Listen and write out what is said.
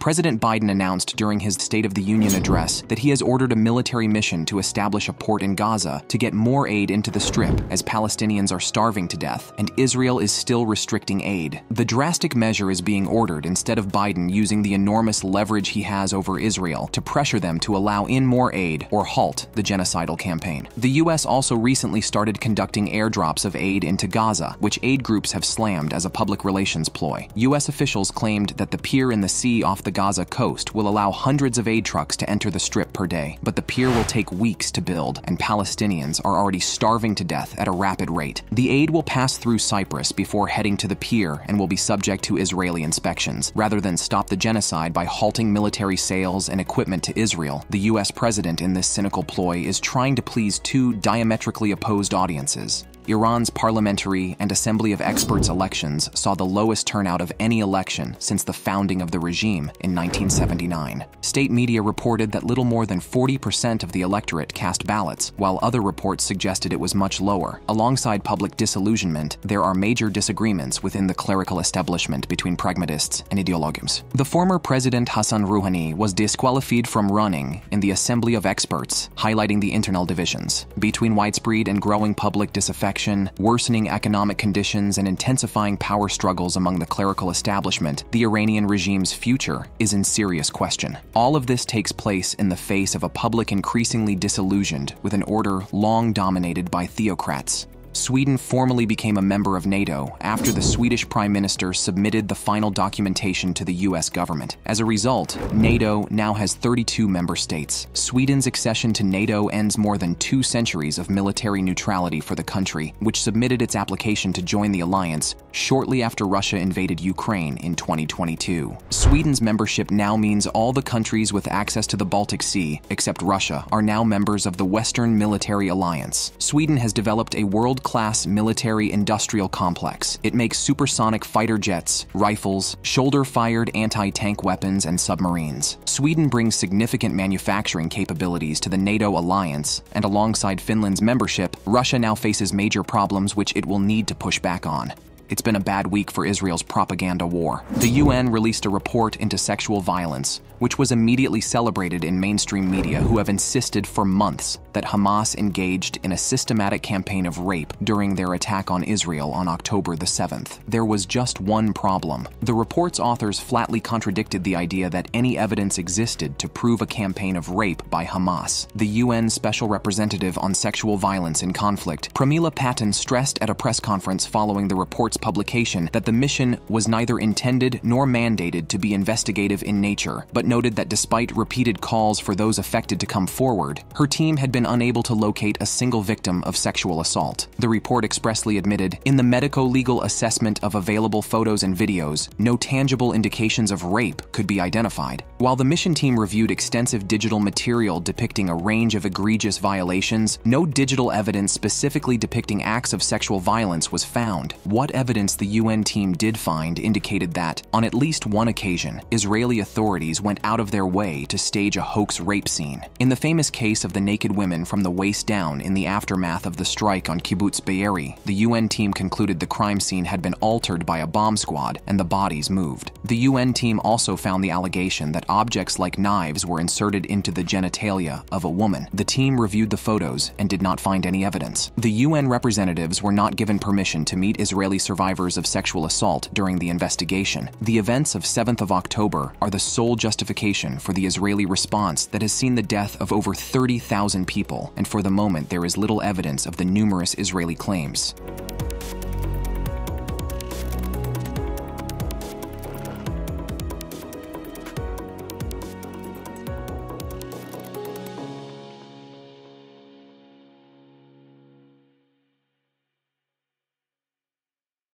President Biden announced during his State of the Union address that he has ordered a military mission to establish a port in Gaza to get more aid into the Strip as Palestinians are starving to death and Israel is still restricting aid. The drastic measure is being ordered instead of Biden using the enormous leverage he has over Israel to pressure them to allow in more aid or halt the genocidal campaign. The U.S. also recently started conducting airdrops of aid into Gaza, which aid groups have slammed as a public relations ploy. U.S. officials claimed that the pier in the sea off the Gaza coast will allow hundreds of aid trucks to enter the Strip per day, but the pier will take weeks to build, and Palestinians are already starving to death at a rapid rate. The aid will pass through Cyprus before heading to the pier and will be subject to Israeli inspections. Rather than stop the genocide by halting military sales and equipment to Israel, the U.S. president in this cynical ploy is trying to please two diametrically opposed audiences. Iran's Parliamentary and Assembly of Experts elections saw the lowest turnout of any election since the founding of the regime in 1979. State media reported that little more than 40% of the electorate cast ballots, while other reports suggested it was much lower. Alongside public disillusionment, there are major disagreements within the clerical establishment between pragmatists and ideologues. The former President Hassan Rouhani was disqualified from running in the Assembly of Experts, highlighting the internal divisions. Between widespread and growing public disaffection, worsening economic conditions, and intensifying power struggles among the clerical establishment, the Iranian regime's future is in serious question. All of this takes place in the face of a public increasingly disillusioned with an order long dominated by theocrats. Sweden formally became a member of NATO after the Swedish Prime Minister submitted the final documentation to the US government. As a result, NATO now has 32 member states. Sweden's accession to NATO ends more than 2 centuries of military neutrality for the country, which submitted its application to join the alliance shortly after Russia invaded Ukraine in 2022. Sweden's membership now means all the countries with access to the Baltic Sea, except Russia, are now members of the Western Military Alliance. Sweden has developed a world-class military-industrial complex. It makes supersonic fighter jets, rifles, shoulder-fired anti-tank weapons, and submarines. Sweden brings significant manufacturing capabilities to the NATO alliance, and alongside Finland's membership, Russia now faces major problems which it will need to push back on. It's been a bad week for Israel's propaganda war. The UN released a report into sexual violence, which was immediately celebrated in mainstream media who have insisted for months that Hamas engaged in a systematic campaign of rape during their attack on Israel on October the 7th. There was just one problem. The report's authors flatly contradicted the idea that any evidence existed to prove a campaign of rape by Hamas. The UN Special Representative on Sexual Violence in Conflict, Pramila Patten, stressed at a press conference following the report's publication that the mission was neither intended nor mandated to be investigative in nature, but noted that despite repeated calls for those affected to come forward, her team had been unable to locate a single victim of sexual assault. The report expressly admitted, in the medico-legal assessment of available photos and videos, no tangible indications of rape could be identified. While the mission team reviewed extensive digital material depicting a range of egregious violations, no digital evidence specifically depicting acts of sexual violence was found. What evidence the UN team did find indicated that, on at least one occasion, Israeli authorities went out of their way to stage a hoax rape scene. In the famous case of the naked women from the waist down in the aftermath of the strike on Kibbutz Be'eri, the UN team concluded the crime scene had been altered by a bomb squad and the bodies moved. The UN team also found the allegation that objects like knives were inserted into the genitalia of a woman. The team reviewed the photos and did not find any evidence. The UN representatives were not given permission to meet Israeli survivors of sexual assault during the investigation. The events of 7th of October are the sole justification for the Israeli response that has seen the death of over 30,000 people, and for the moment there is little evidence of the numerous Israeli claims.